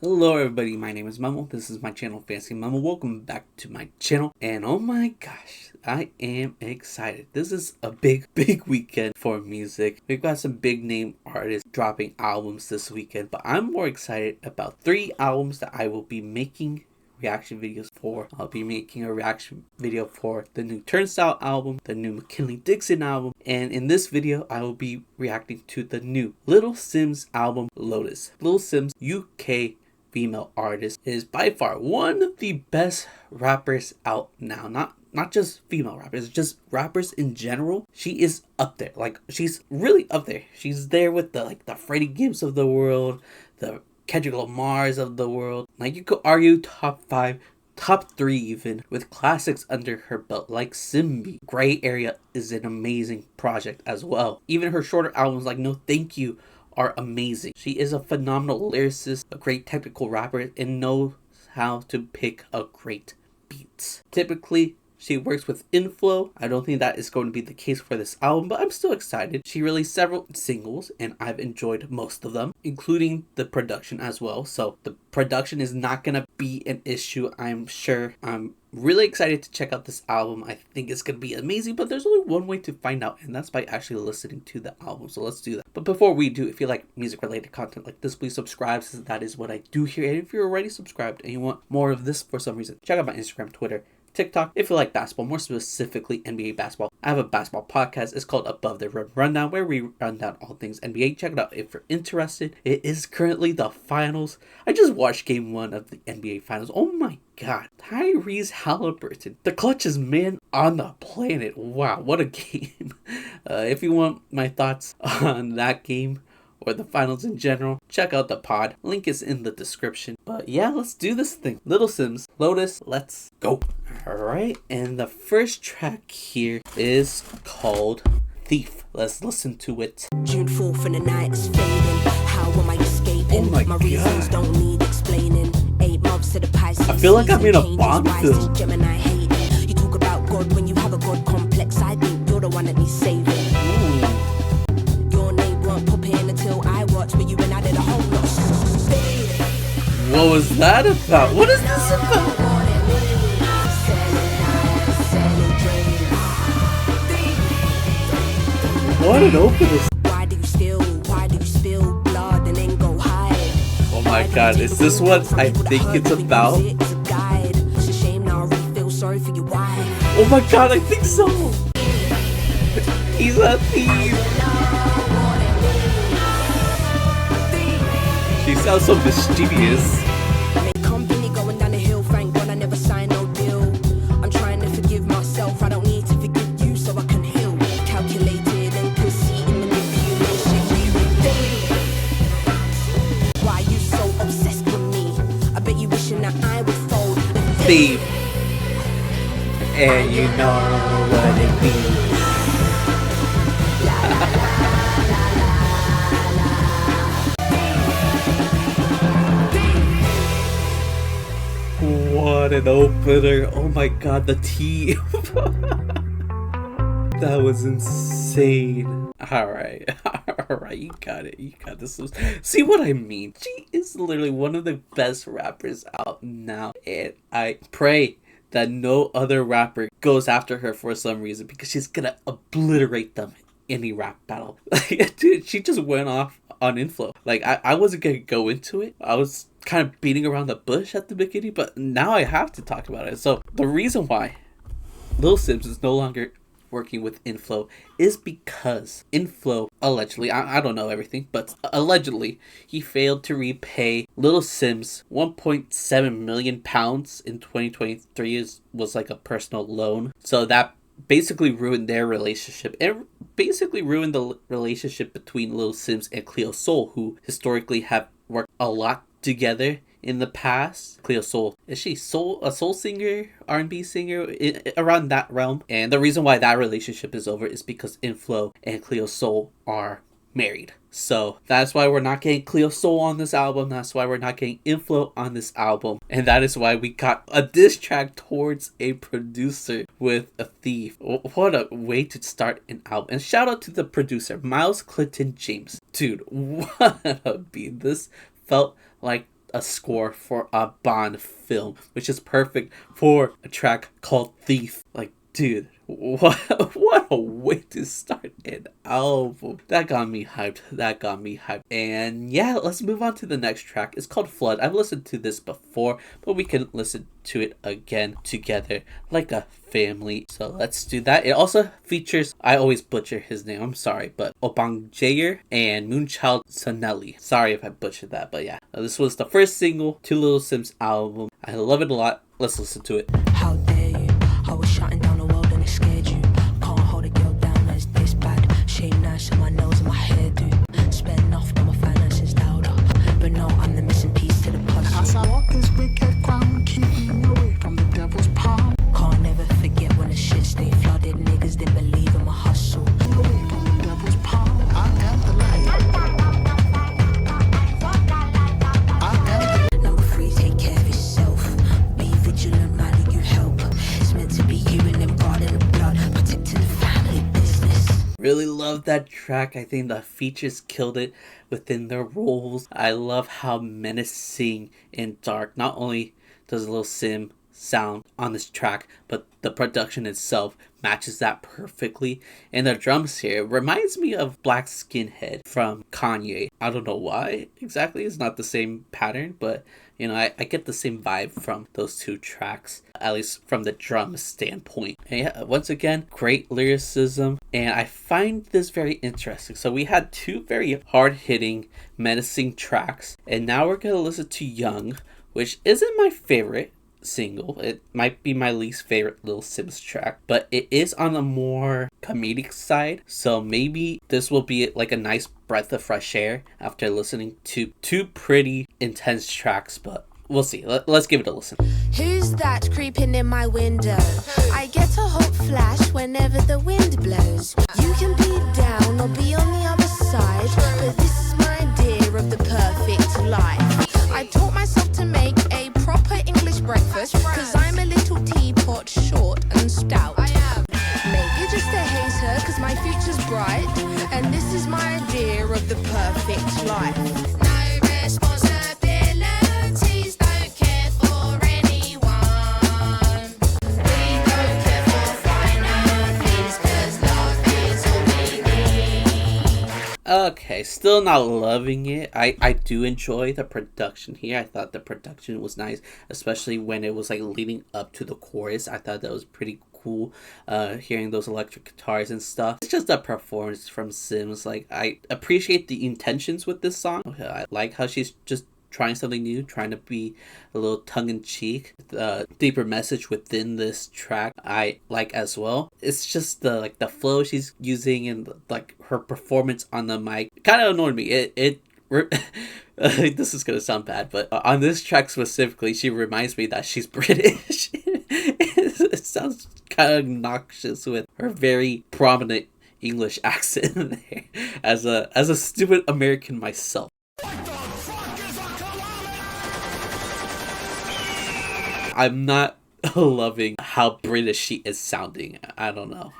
Hello everybody, my name is Memo. This is my channel FancyMemo. Welcome back to my channel. And oh my gosh, I am excited. This is a big weekend for music. We've got some big name artists dropping albums this weekend, but I'm more excited about 3 albums that I will be making reaction videos for. I'll be making a reaction video for the new Turnstile album, the new McKinley-Dixon album, and in this video I will be reacting to the new Little Simz album, Lotus. Little Simz, UK female artist, is by far one of the best rappers out now. Not just female rappers, just rappers in general. She is up there. Like, she's really up there. She's there with the Freddie Gibbs of the world, the Kendrick Lamar's of the world. Like, you could argue top 5, top 3 even, with classics under her belt like Simbi. Gray Area is an amazing project as well. Even her shorter albums like No Thank You are amazing. She is a phenomenal lyricist, a great technical rapper, and knows how to pick a great beats. Typically, she works with Inflow. I don't think that is going to be the case for this album, but I'm still excited. She released several singles, and I've enjoyed most of them, including the production as well. So the production is not going to be an issue, I'm sure. I'm really excited to check out this album. I think it's going to be amazing, but there's only one way to find out, and that's by actually listening to the album. So let's do that. But before we do, if you like music-related content like this, please subscribe, since that is what I do here. And if you're already subscribed and you want more of this for some reason, check out my Instagram, Twitter, TikTok. If you like basketball, more specifically NBA basketball, I have a basketball podcast. It's called Above the Rim Rundown, where we run down all things NBA. Check it out if you're interested. It is currently the finals. I just watched game 1 of the NBA finals. Oh my god, Tyrese Halliburton, the clutchest man on the planet. Wow, what a game. If you want my thoughts on that game or the finals in general, check out the pod. Link is in the description. But yeah, let's do this thing. Little Simz, Lotus, let's go. Alright, and the first track here is called Thief. Let's listen to it. June 4th and the night is fading. How am I escaping? Oh my reasons god, don't need explaining. 8 months to the Pisces. I feel like I'm in a Bond film. Gemini hate. You talk about God when you have a God complex. I think you're the one that needs saving. Your name won't pop in until I watch, but you and I did a whole lot of what was that about? What is this about? What an opener. Why do you spill blood and then go hide? Oh my god, is this what I think it's about? Oh my god, I think so. He's a thief. She sounds so mischievous. Company going down the hill, thank God I never signed no deal. I'm trying to forgive myself, I don't need to forgive you so I can heal. Calculated and conceited manipulation. Why you so obsessed with me? I bet you wishing that I would fold. Thief. And you know what it means. What an opener. Oh my god, the tea. That was insane. Alright, you got it. You got this. See what I mean? She is literally one of the best rappers out now. And I pray that no other rapper goes after her for some reason, because she's gonna obliterate them in any rap battle. Like, dude, she just went off on Inflow. Like, I wasn't gonna go into it. I was kind of beating around the bush at the beginning, but now I have to talk about it. So the reason why Little Simz is no longer working with Inflow is because Inflow allegedly, I don't know everything, but allegedly he failed to repay Little Simz 1.7 million pounds in 2023. Was like a personal loan. So that basically ruined their relationship, and basically ruined the relationship between Little Simz and Cleo Sol, who historically have worked a lot together in the past. Cleo Sol, is she a soul singer, R&B singer, around that realm? And the reason why that relationship is over is because Inflow and Cleo Sol are married. So that's why we're not getting Cleo Sol on this album. That's why we're not getting Inflow on this album. And that is why we got a diss track towards a producer with a thief. What a way to start an album. And shout out to the producer, Miles Clinton James. Dude, what a beat. This felt like a score for a Bond film, which is perfect for a track called Thief. Like, dude, what a way to start an album. That got me hyped. And yeah, let's move on to the next track. It's called Flood. I've listened to this before, but we can listen to it again together like a family. So let's do that. It also features, I always butcher his name, I'm sorry, but Obongjayar and Moonchild Sanelly. Sorry if I butchered that, but yeah. This was the first single to Little Simz album. I love it a lot. Let's listen to it. How dare you? I was shutting down the world and it scared you. Can't hold a girl down, that's this bad. Shame nice on my nose and my hairdo. Spend off on my finances louder. But no, I'm the missing piece to the puzzle. As I walk this wicked ground, keep me away from the devil's palm. Can't never forget when the shit stayed flooded. Niggas didn't believe in my hustle. Away from the devil's palm. I am the light. I am the Number 3, take care of yourself. Be vigilant, man, you help. It's meant to be you and them God in the blood, protecting the family business. Really love that track. I think the features killed it within their roles. I love how menacing and dark not only does Little Simz sound on this track, but the production itself matches that perfectly. And the drums here reminds me of Black Skinhead from Kanye. I don't know why exactly. It's not the same pattern, but you know, I get the same vibe from those two tracks, at least from the drum standpoint. And yeah, once again, great lyricism, and I find this very interesting. So we had two very hard-hitting, menacing tracks, and now we're gonna listen to Young, which isn't my favorite single. It might be my least favorite Little Simz track, but it is on a more comedic side, so maybe this will be like a nice breath of fresh air after listening to two pretty intense tracks, but we'll see. Let's give it a listen. Who's that creeping in my window? I get a hot flash whenever the wind blows. You can be down or be on the other side, but this is my idea of the perfect life. I taught myself to make a proper English breakfast, cause I'm a little teapot, short and stout. Maybe just a hater, cause my future's bright, and this is my idea of the perfect life. No responsibilities, don't care for anyone. We don't care for finances, cause love is all we need. Okay, still not loving it. I do enjoy the production here. I thought the production was nice, especially when it was like leading up to the chorus. I thought that was pretty cool, hearing those electric guitars and stuff. It's just a performance from Simz. Like, I appreciate the intentions with this song. I like how she's just trying something new, trying to be a little tongue-in-cheek. The deeper message within this track I like as well. It's just the flow she's using and like her performance on the mic kind of annoyed me. This is gonna sound bad, but on this track specifically, she reminds me that she's British. It sounds kind of obnoxious with her very prominent English accent there, as a stupid American myself. I'm not loving how British she is sounding. I don't know.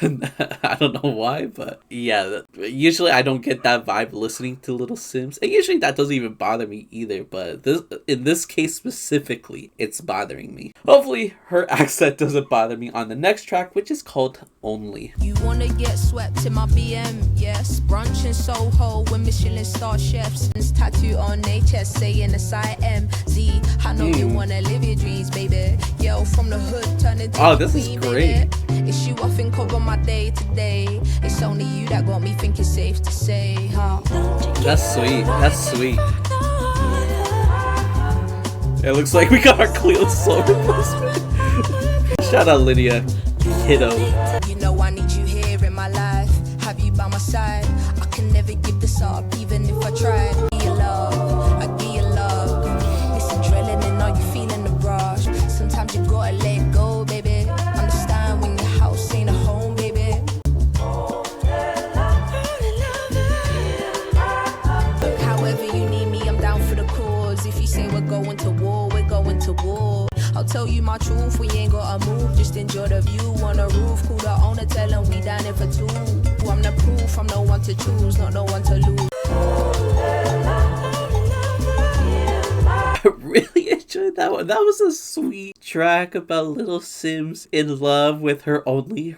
I don't know why, but yeah, usually I don't get that vibe listening to Little Simz, and usually that doesn't even bother me either, but in this case specifically, it's bothering me. Hopefully her accent doesn't bother me on the next track, which is called Only. You wanna get swept in my BM, yes. Brunch in Soho with Michelin star chefs. Tattoo on their chest saying S-I-M-Z. I know you wanna live your dreams, baby. Yo, from the hood, turn it to this is great. It's you I think of on my day to day. It's only you that got me thinking safe to say, huh? That's sweet. It looks like we got our Cleo soul replacement. Shout out Lydia, Kitto. You know I need you here in my life. Have you by my side? I can never give this up, even if I tried. Give you love, I give you love. It's adrenaline, are you feeling the rush? Sometimes you gotta let go, baby. Understand when your house ain't a home, baby. However you need me, I'm down for the cause. If you say we're going to war, we're going to war. I'll tell you my truth, we ain't gotta move. Just enjoy the view on the roof. Call the owner, tell him we down here for two. I'm the proof, I'm the one to choose, not the one to lose. that was a sweet track about Little Simz in love with her only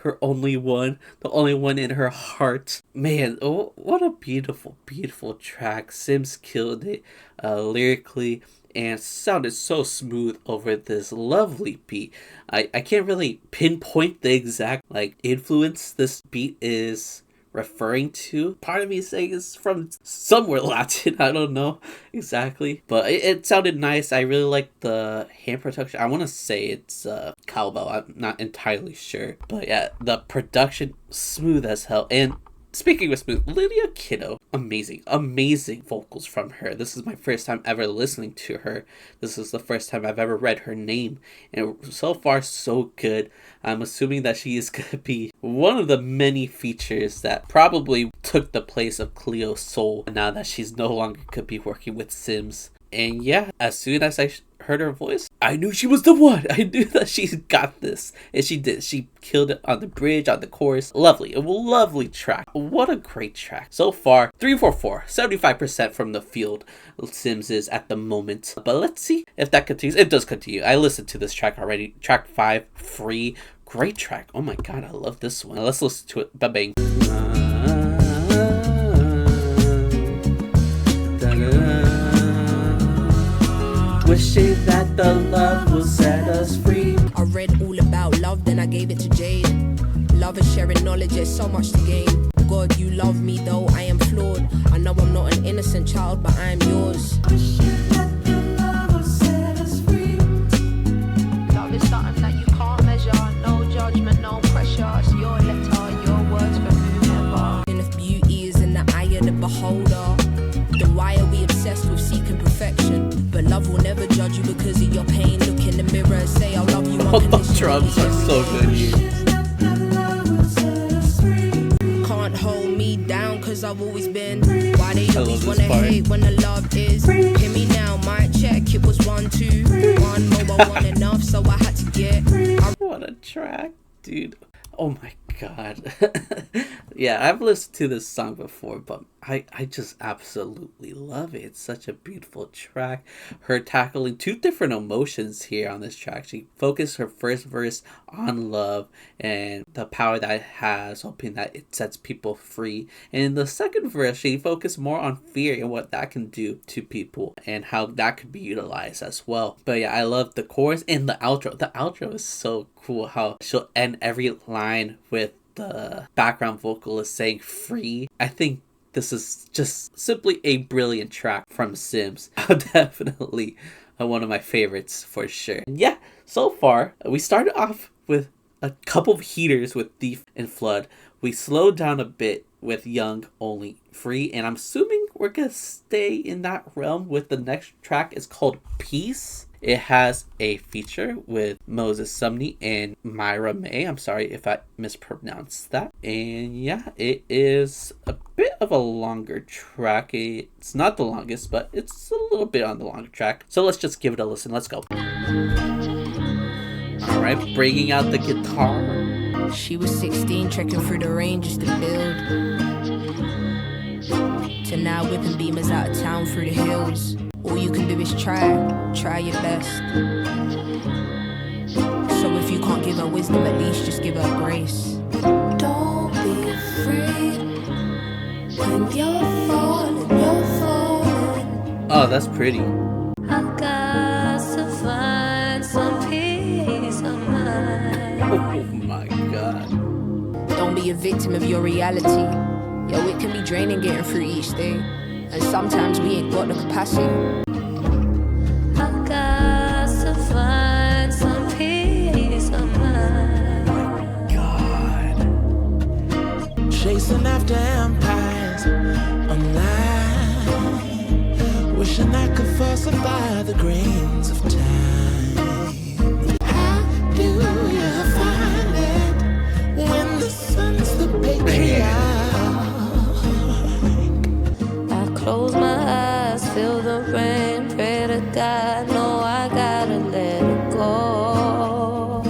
one, the only one in her heart. Man, oh, what a beautiful, beautiful track. Simz killed it lyrically and sounded so smooth over this lovely beat. I can't really pinpoint the exact influence this beat is referring to. Part of me is saying it's from somewhere Latin. I don't know exactly, but it sounded nice. I really like the hand production. I want to say it's cowbell. I'm not entirely sure, but yeah, the production smooth as hell. And speaking of smooth, Lydia Kitto, amazing vocals from her. This is my first time ever listening to her. This is the first time I've ever read her name, and so far so good. I'm assuming that she is going to be one of the many features that probably took the place of Cleo's soul now that she's no longer could be working with Simz. And yeah, as soon as I heard her voice, I knew she was the one. I knew that she's got this. And she did. She killed it on the bridge, on the chorus. Lovely. A lovely track. What a great track. So far, 344. 75% from the field Simz is at the moment. But let's see if that continues. It does continue. I listened to this track already. Track 5, Free. Great track. Oh my god, I love this one. Let's listen to it. Ba-bang. Wishing that the love will set us free. I read all about love, then I gave it to Jade. Love is sharing knowledge, there's so much to gain. God, you love me though I am flawed. I know I'm not an innocent child, but I am yours. Wishing that the love will set us free. Love is something that you can't measure. No judgment, no pressure. It's your letter, your words for whomever. And if beauty is in the eye of the beholder, then why are we obsessed with seeking perfection? But love will never judge you because of your pain. Look in the mirror and say I love you unconditionally. The drums are so good here. Can't hold me down cause I've always been. Why they always wanna part. hate when the love is. Hear me now, mic check, it was 1, 2. One mobile, one enough, so I had to get. What a track, dude. Oh my god. Yeah, I've listened to this song before, but I just absolutely love it. It's such a beautiful track. Her tackling 2 different emotions here on this track. She focused her first verse on love and the power that it has, hoping that it sets people free. And in the second verse, she focused more on fear and what that can do to people and how that could be utilized as well. But yeah, I love the chorus and the outro. The outro is so cool, how she'll end every line with the background vocalist saying free. I think this is just simply a brilliant track from Simz. Definitely one of my favorites for sure. Yeah, so far we started off with a couple of heaters with Thief and Flood. We slowed down a bit with Young, Only, Free, and I'm assuming we're gonna stay in that realm with the next track. It's called Peace. It has a feature with Moses Sumney and Miraa. I'm sorry if I mispronounced that. And yeah, it is a bit of a longer track. It's not the longest, but it's a little bit on the longer track. So let's just give it a listen. Let's go. Alright, bringing out the guitar. She was 16, trekking through the rain just to build. To now whipping beamers out of town through the hills. All you can do is try your best. So if you can't give her wisdom, at least just give her grace. Don't be afraid when you're falling. Oh, that's pretty. I got to find some peace of mind. Oh my god. Don't be a victim of your reality. Yo, it can be draining getting through each day. And sometimes we ain't got the capacity. I got to find some peace of mind. God. Chasing after empires online, wishing I could falsify the grains of time. How do you find it when the sun's the patriarch? Close my eyes, feel the rain, pray to God, no, I gotta let it go.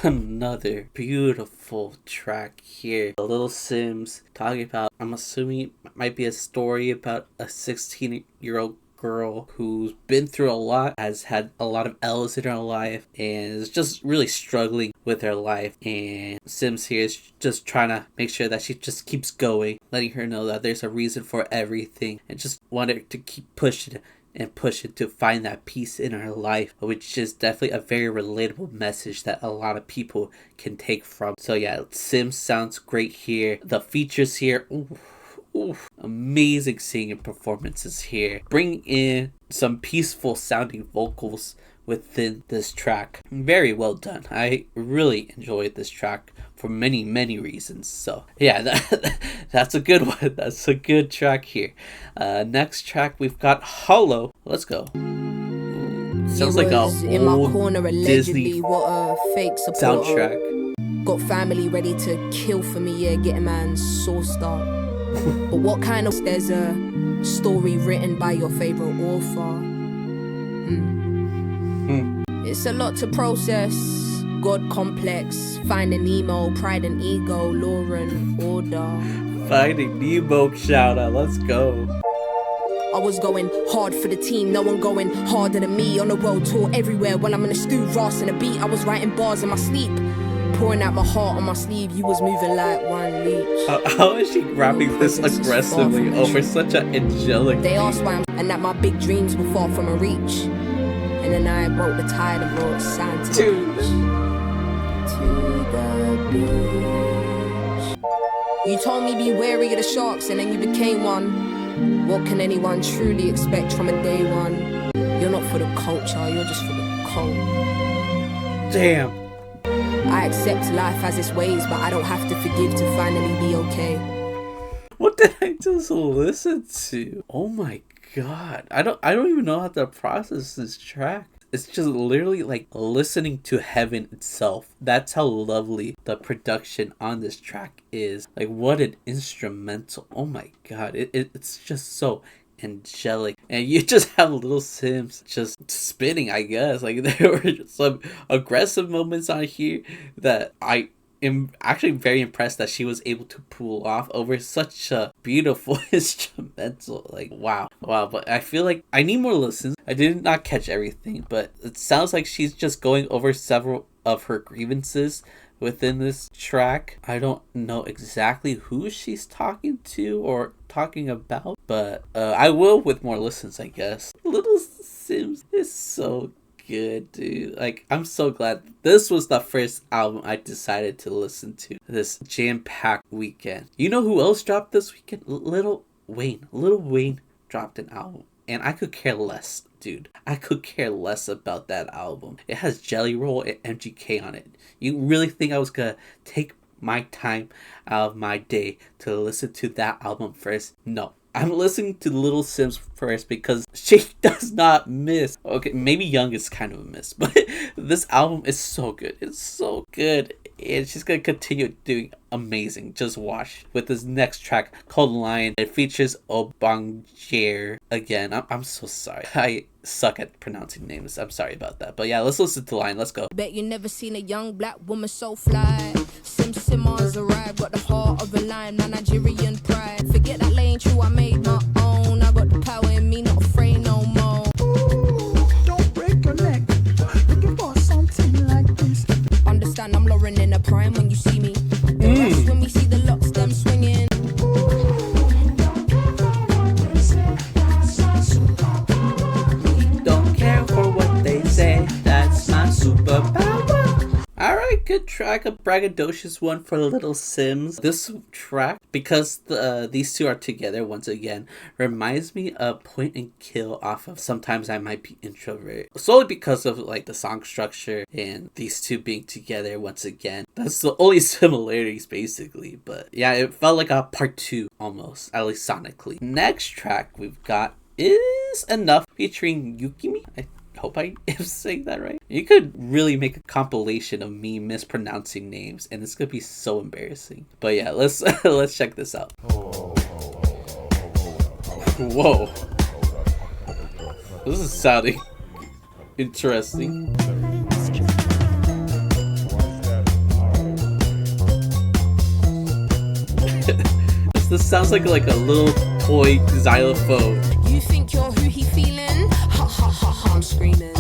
Another beautiful track here. A Little Simz talking about, I'm assuming it might be a story about a 16-year-old girl who's been through a lot, has had a lot of L's in her life, and is just really struggling with her life. And Simz here is just trying to make sure that she just keeps going, letting her know that there's a reason for everything, and just want her to keep pushing and push it to find that peace in her life, which is definitely a very relatable message that a lot of people can take from. So yeah, Simz sounds great here. The features here, amazing singing performances here. Bring in some peaceful sounding vocals within this track. Very well done. I really enjoyed this track for many reasons. So yeah, that's a good one. That's a good track here. Next track we've got Hollow. Let's go. Sounds like a in my old corner allegedly. Disney What a fake supporter. soundtrack. Got family ready to kill for me, yeah, get a man sauced up. But what kind of... There's a story written by your favorite author. It's a lot to process. God complex, finding Nemo, pride and ego, law and order. Finding Nemo shout out. Let's go. I was going hard for the team, no one going harder than me. On a world tour everywhere while I'm in a stew, ras and a beat. I was writing bars in my sleep, pouring out my heart on my sleeve. You was moving like one leech. How is she rapping this aggressively over such an angelic They beat? asked why and that my big dreams were far from a reach. And then I broke the tide and brought sand to the beach. You told me be wary of the sharks and then you became one. What can anyone truly expect from a day one? You're not for the culture, you're just for the cult. Damn. I accept life as its ways, but I don't have to forgive to finally be okay. What did I just listen to? Oh my god. I don't even know how to process this track. It's just literally like listening to heaven itself. That's how lovely the production on this track is. Like, what an instrumental. Oh my god. It's just so angelic. And you just have Little Simz just spinning, I guess. Like, there were just some aggressive moments on here that I am actually very impressed that she was able to pull off over such a beautiful instrumental. Like, wow. But I feel like I need more listens. I did not catch everything, but it sounds like she's just going over several of her grievances within this track. I don't know exactly who she's talking to or talking about, but I will with more listens, I guess. Little Simz is so good, dude. Like, I'm so glad this was the first album I decided to listen to this jam-packed weekend. You know who else dropped this weekend? Little Wayne dropped an album, and I could care less, dude. I could care less about that album. It has Jelly Roll and MGK on it. You really think I was gonna take my time out of my day to listen to that album first? No. I'm listening to Little Simz first because she does not miss. Okay, maybe Young is kind of a miss, but this album is so good. It's so good. And she's going to continue doing amazing. Just watch with this next track called Lion. It features Obongjayar again. I'm so sorry. I suck at pronouncing names. I'm sorry about that. But yeah, let's listen to Lion. Let's go. Bet you never seen a young black woman so fly. Simmons arrived, got the heart of a lion, my Nigerian pride. Forget that lane true, I made my own. I got the power in me, not afraid no more. Ooh, don't break your neck. Looking for something like this. Understand I'm Lauren in a prime when you see me. That's when we see the locks, them swinging. Don't care for what they say, that's my superpower. Alright, good track, a braggadocious one for Little Simz. This track, because these two are together once again, reminds me of Point and Kill off of Sometimes I Might Be Introvert. Solely because of like the song structure and these two being together once again. That's the only similarities basically, but yeah, it felt like a part 2 almost, at least sonically. Next track we've got is Enough featuring Yukimi. I hope I am saying that right. You could really make a compilation of me mispronouncing names, and it's gonna be so embarrassing. But yeah, let's check this out. Whoa, this is sounding interesting. This sounds like a little toy xylophone. You think you're who he feeling? Ha ha ha ha, I'm screaming.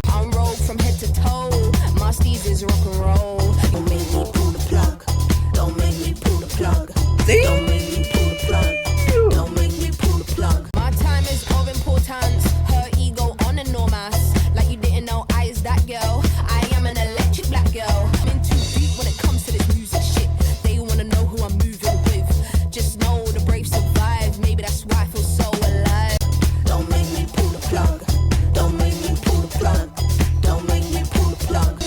I'm rolled from head to toe. My steez is rock and roll. Don't make me pull the plug. Don't make me pull the plug. Don't make me pull the plug. Don't make me pull the plug. My time is of importance. Her ego on enormous. Like you didn't know I is that girl. I am an electric black girl. I'm in too deep when it comes to this music shit. They wanna know who I'm moving with. Just know the brave survive. Maybe that's why I feel so alive. Don't make me pull the plug. Don't make me pull the plug. Don't make me pull the plug.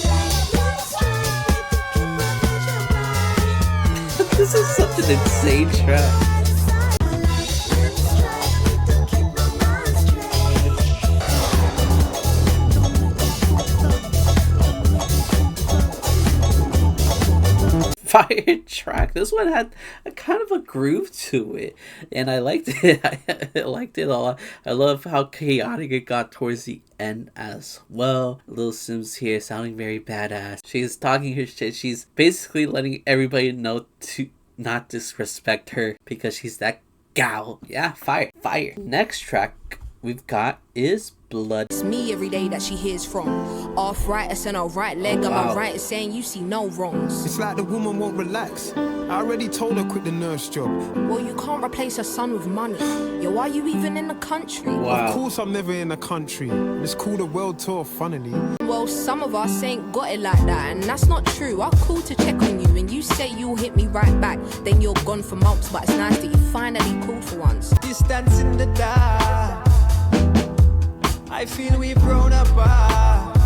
This is such an insane track. Fire track. This one had a kind of a groove to it, and I liked it. I liked it a lot. I love how chaotic it got towards the end as well. Little Simz here sounding very badass. She's talking her shit. She's basically letting everybody know to not disrespect her because she's that gal. Yeah, fire. Next track we've got is Blood. It's me every day that she hears from. Arthritis and her right leg. I'm Wow. right saying you see no wrongs. It's like the woman won't relax. I already told her quit the nurse job. Well, you can't replace her son with money. Yo, are you even in the country? Of Wow. course I'm never in the country. It's called a world tour, funnily. Well, some of us ain't got it like that, and that's not true. I'll call to check on you, and you say you'll hit me right back. Then you're gone for months, but it's nice that you finally called for once. Distance in the dark. I feel we've grown apart.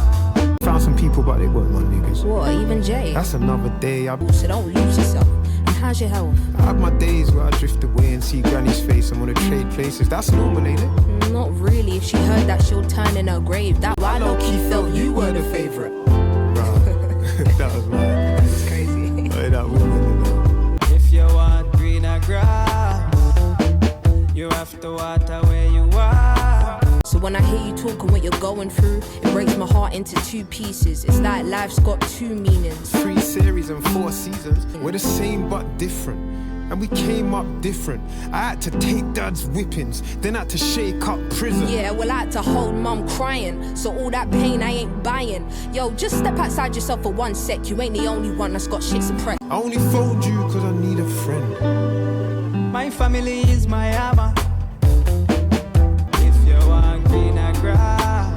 Found some people, but they weren't my niggas. What, even Jay? That's another day. I So don't lose yourself. And how's your health? have my days where I drift away and see Granny's face and wanna trade places. That's normal, ain't it? Not really. If she heard that, she'll turn in her grave. That why low-key felt you were the favorite. Bruh. That was mad. It's crazy. Hey, that woman, you know. If you want greener grass, you have to water where you are. So when I hear you talking what you're going through, it breaks my heart into two pieces. It's like life's got two meanings. 3 series and 4 seasons. We're the same but different. And we came up different. I had to take dad's whippings, then had to shake up prison. Yeah, well, I had to hold mum crying. So all that pain I ain't buying. Yo, just step outside yourself for 1 sec. You ain't the only one that's got shit suppressed. I only phoned you cause I need a friend. My family is my armor. If you want greener grass,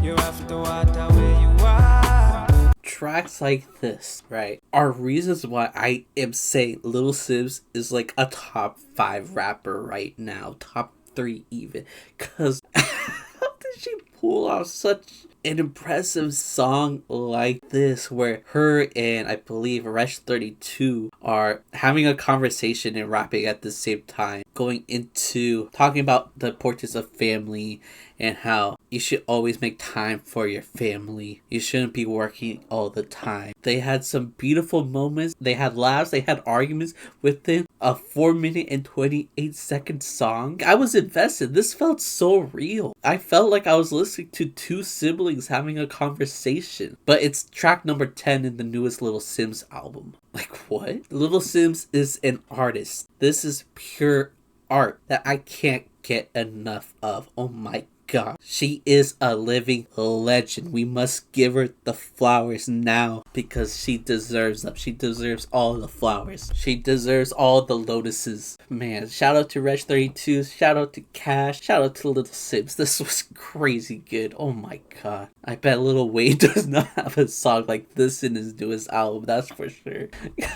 you have to water where you are. Tracks like this, right, are reasons why I am saying Little Simz is like a top 5 rapper right now, top 3 even, because how did she pull off such an impressive song like this where her and I believe Wretch 32 are having a conversation and rapping at the same time, going into talking about the importance of family and how you should always make time for your family. You shouldn't be working all the time. They had some beautiful moments. They had laughs. They had arguments within a 4-minute and 28-second song. I was invested. This felt so real. I felt like I was listening to 2 siblings having a conversation. But it's track number 10 in the newest Little Simz album. Like, what? Little Simz is an artist. This is pure art that I can't get enough of. Oh my God, she is a living legend. We must give her the flowers now because she deserves them. She deserves all the flowers. She deserves all the lotuses. Man, shout out to Wretch 32. Shout out to Cashh. Shout out to Little Simz. This was crazy good. Oh my God. I bet Lil Wayne does not have a song like this in his newest album. That's for sure.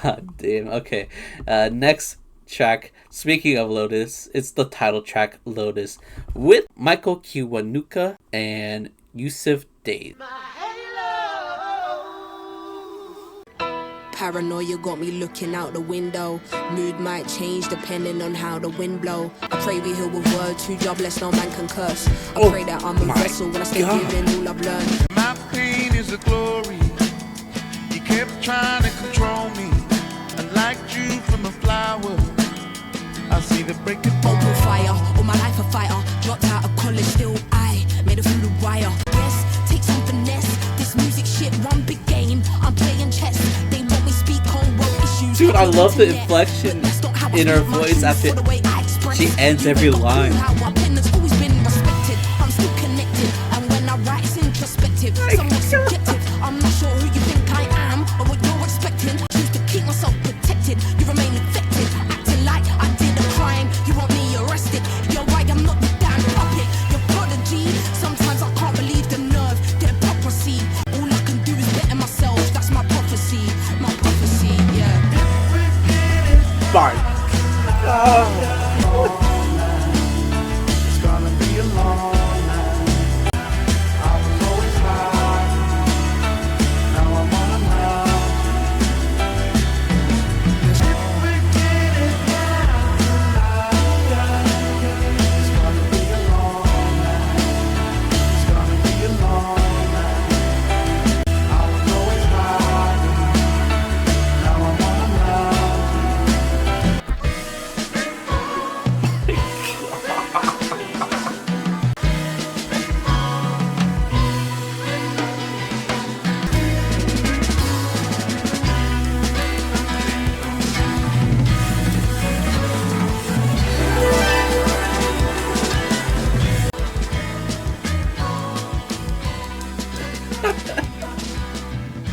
God damn. Okay. Next track, speaking of Lotus, it's the title track Lotus with Michael Kiwanuka and Yussef Dave. Paranoia got me looking out the window. Mood might change depending on how the wind blow. I pray we heal with word, too jobless, no man can curse. I pray that I'm a vessel when I stay giving all I've learned. My pain is a glory. You kept trying to control me. I liked you from a flower. I see the break of dawn. Open fire, all my life a fighter. Dropped out of college, still I made it through the wire. Yes, take some finesse. This music shit, one big game. I'm playing chess. They want me speak on world issues. Dude, I love the inflection in her voice after she ends every line.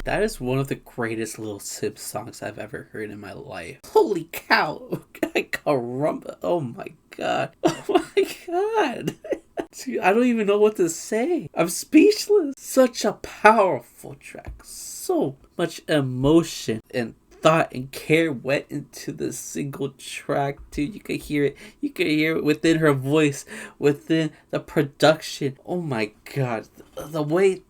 That is one of the greatest Little Simz songs I've ever heard in my life. Holy cow. Caramba. Oh my god. Oh my god. Dude, I don't even know what to say. I'm speechless. Such a powerful track. So much emotion and thought and care went into this single track, dude. You could hear it. You could hear it within her voice, within the production. Oh my god. The way...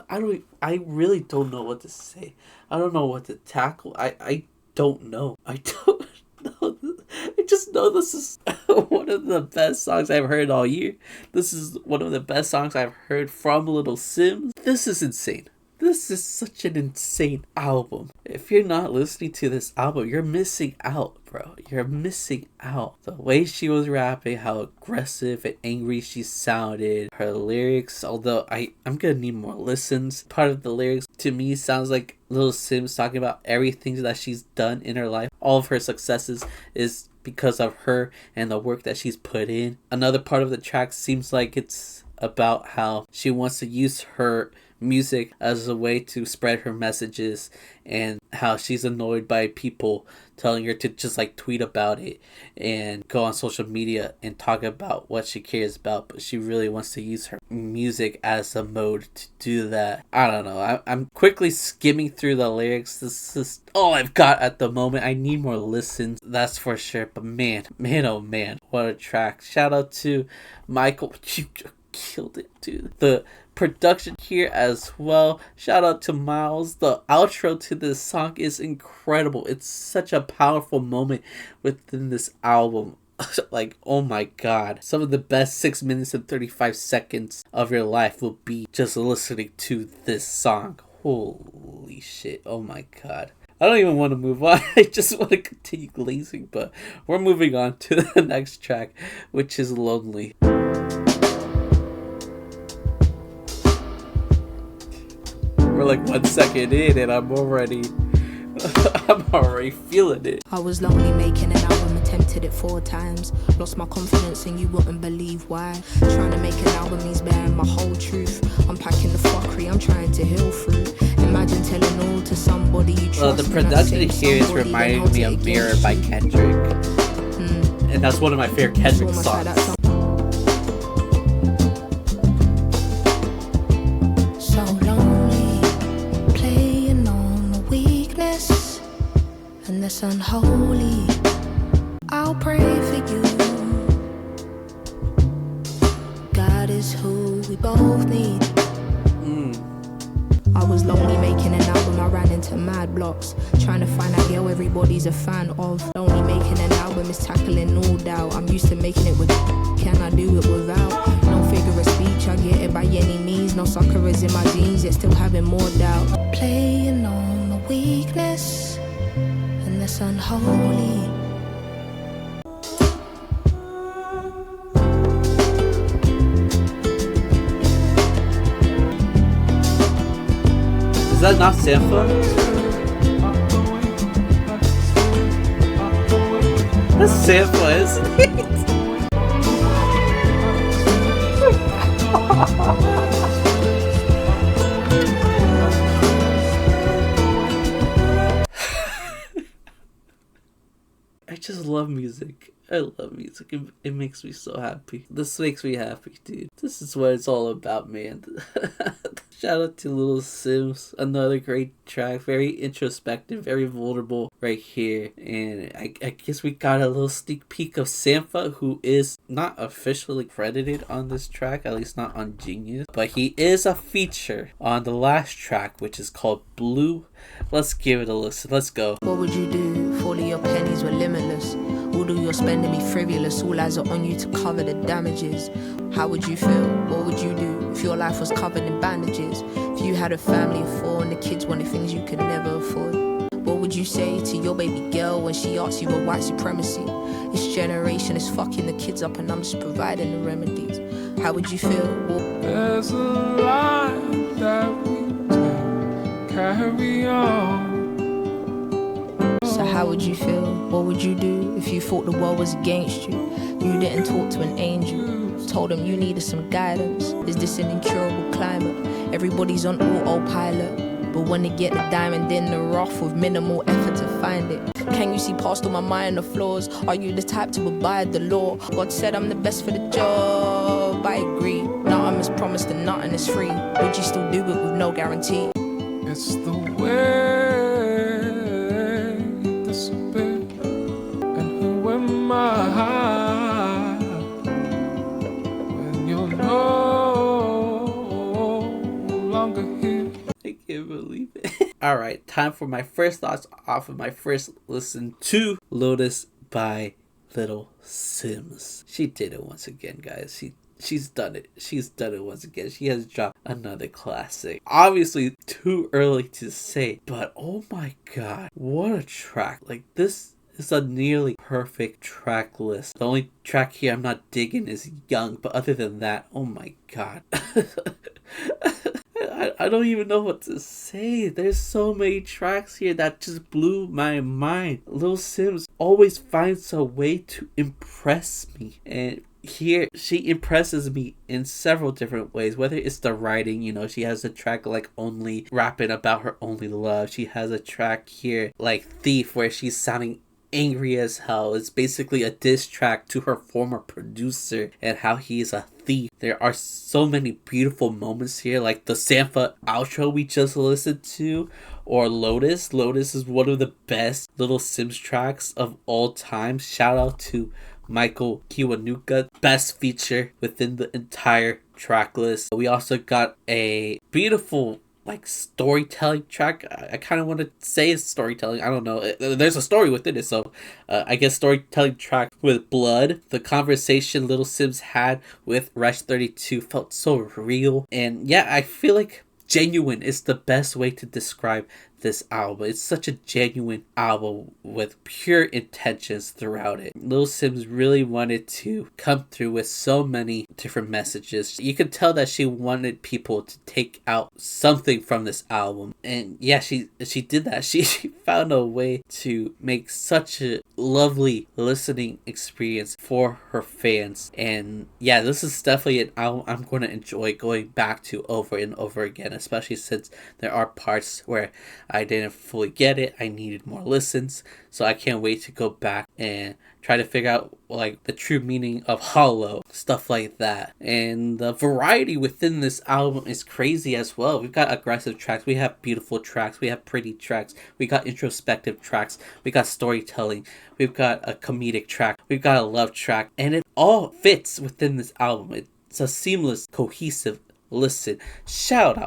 I really don't know what to say. I don't know what to tackle. I don't know. I don't know. I just know this is one of the best songs I've heard all year. This is one of the best songs I've heard from Little Simz. This is insane. This is such an insane album. If you're not listening to this album, you're missing out, bro. You're missing out. The way she was rapping, how aggressive and angry she sounded, her lyrics, although I'm gonna need more listens. Part of the lyrics to me sounds like Little Simz talking about everything that she's done in her life. All of her successes is because of her and the work that she's put in. Another part of the track seems like it's about how she wants to use her music as a way to spread her messages, and how she's annoyed by people telling her to just like tweet about it and go on social media and talk about what she cares about, but she really wants to use her music as a mode to do that. I don't know. I'm quickly skimming through the lyrics. This is all I've got at the moment. I need more listens, that's for sure. But man, oh man, what a track. Shout out to Michael. You killed it, dude. The production here as well. Shout out to Miles. The outro to this song is incredible. It's such a powerful moment within this album. Like, oh my god. Some of the best 6 minutes and 35 seconds of your life will be just listening to this song. Holy shit. Oh my god. I don't even want to move on. I just want to continue glazing, but we're moving on to the next track, which is Lonely. We're like 1 second in and I'm already feeling it. I was lonely making an album, attempted it 4 times. Lost my confidence and you wouldn't believe why. Trying to make an album means bearing my whole truth. Unpacking the fucking I'm trying to heal through. Imagine telling all to somebody you trust. The production here is reminding me of Miraa by Kendrick. And that's one of my favorite Kendrick songs. That's unholy. I'll pray for you. God is who we both need. I was lonely making an album. I ran into mad blocks, trying to find that girl everybody's a fan of. Lonely making an album is tackling all doubt. I'm used to making it with. Can I do it without? No figure of speech, I get it by any means. No sucker is in my jeans, yet still having more doubt. Playing on the weakness. That's unholy. Is that not Sampha? That's Sampha, isn't it? I just love music. I love music. It makes me so happy. This makes me happy, dude. This is what it's all about, man. Shout out to Little Simz. Another great track. Very introspective, very vulnerable right here. And I guess we got a little sneak peek of Sampha, who is not officially credited on this track, at least not on Genius. But he is a feature on the last track, which is called Blue. Let's give it a listen. Let's go. What would you do if all of your pennies were limitless? All of your spending be frivolous, all eyes are on you to cover the damages. How would you feel? What would you do if your life was covered in bandages? If you had a family of 4 and the kids wanted things you could never afford? What would you say to your baby girl when she asks you about white supremacy? This generation is fucking the kids up and I'm just providing the remedies. How would you feel? There's a line that we can carry on. So how would you feel? What would you do if you thought the world was against you? You didn't talk to an angel. told them you needed some guidance. Is this an incurable climate? Everybody's on autopilot, but when they get the diamond in the rough with minimal effort to find it. Can you see past all my minor flaws? Are you the type to abide the law? God said I'm the best for the job, I agree. Now I'm as promised and nothing is free. Would you still do it with no guarantee? It's the way you disappear, and who am I when you're no longer here? I can't believe it. Alright, time for my first thoughts off of my first listen to Lotus by Little Simz. She did it once again, guys. She's done it. She's done it once again. She has dropped another classic. Obviously, too early to say, but oh my god, what a track. Like, this is a nearly perfect track list. The only track here I'm not digging is Young, but other than that, oh my god. I don't even know what to say. There's so many tracks here that just blew my mind. Little Simz always finds a way to impress me, and here she impresses me in several different ways. Whether it's the writing, you know, she has a track like Only, rapping about her only love. She has a track here like Thief, where she's sounding angry as hell. It's basically a diss track to her former producer and how he is a thief. There are so many beautiful moments here, like the Sampha outro we just listened to, or Lotus. Lotus is one of the best Little Simz tracks of all time. Shout out to Michael Kiwanuka, best feature within the entire track list. We also got a beautiful like storytelling track. I kind of want to say it's storytelling. I don't know. There's a story within it, so I guess storytelling track with Blood. The conversation Little Simz had with Wretch 32 felt so real, and yeah, I feel like genuine is the best way to describe this album. It's such a genuine album with pure intentions throughout it. Little Simz really wanted to come through with so many different messages. You could tell that she wanted people to take out something from this album, and yeah, she did that. She found a way to make such a lovely listening experience for her fans, and yeah, this is definitely an album I'm going to enjoy going back to over and over again, especially since there are parts where I didn't fully get it. I needed more listens, so I can't wait to go back and try to figure out like the true meaning of hollow, stuff like that. And the variety within this album is crazy as well. We've got aggressive tracks, we have beautiful tracks, we have pretty tracks, we got introspective tracks, we got storytelling, we've got a comedic track, we've got a love track, and it all fits within this album. It's a seamless, cohesive listen. Shout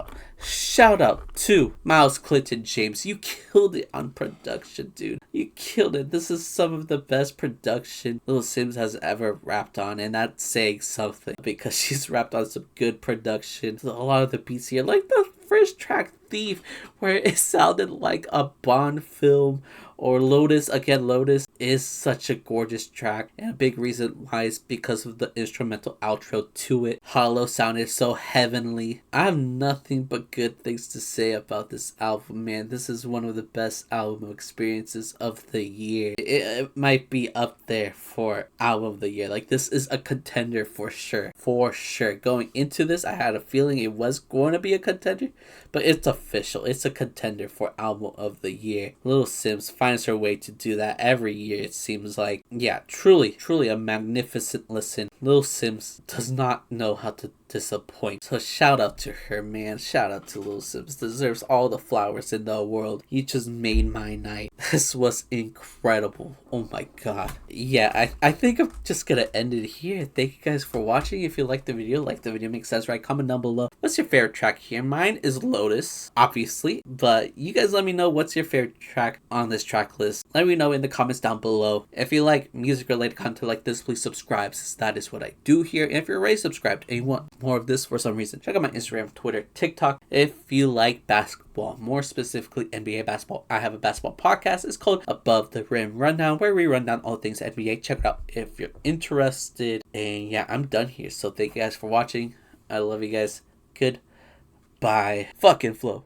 out to Miles Clinton James. You killed it on production, dude. You killed it. This is some of the best production Little Simz has ever rapped on, and that's saying something because she's rapped on some good production. A lot of the beats here, like the first track, Thief, where it sounded like a Bond film, or Lotus. Again, Lotus is such a gorgeous track, and a big reason why is because of the instrumental outro to it. Hollow sounded so heavenly. I have nothing but good things to say about this album, man. This is one of the best album experiences of the year. It might be up there for album of the year. Like, this is a contender for sure. For sure. Going into this, I had a feeling it was going to be a contender, but it's official. It's a contender for album of the year. Little Simz finds her way to do that every year, it seems like. Yeah, truly a magnificent listen. Little Simz does not know how to disappoint. So shout out to her, man. Shout out to Little Simz. Deserves all the flowers in the world. You just made my night. This was incredible. Oh my god. Yeah, I think I'm just gonna end it here. Thank you guys for watching. If you liked the video, makes sense, right? Comment down below. What's your favorite track here? Mine is Lotus, obviously, but you guys let me know what's your favorite track on this track list. Let me know in the comments down below. If you like music related content like this, please subscribe, since that is what I do here. And if you're already subscribed and you want more of this for some reason, check out my Instagram, Twitter, TikTok. If you like basketball, more specifically NBA basketball, I have a basketball podcast. It's called Above the Rim Rundown, where we run down all things NBA. Check it out if you're interested. And yeah, I'm done here. So thank you guys for watching. I love you guys. Goodbye. Fucking flow.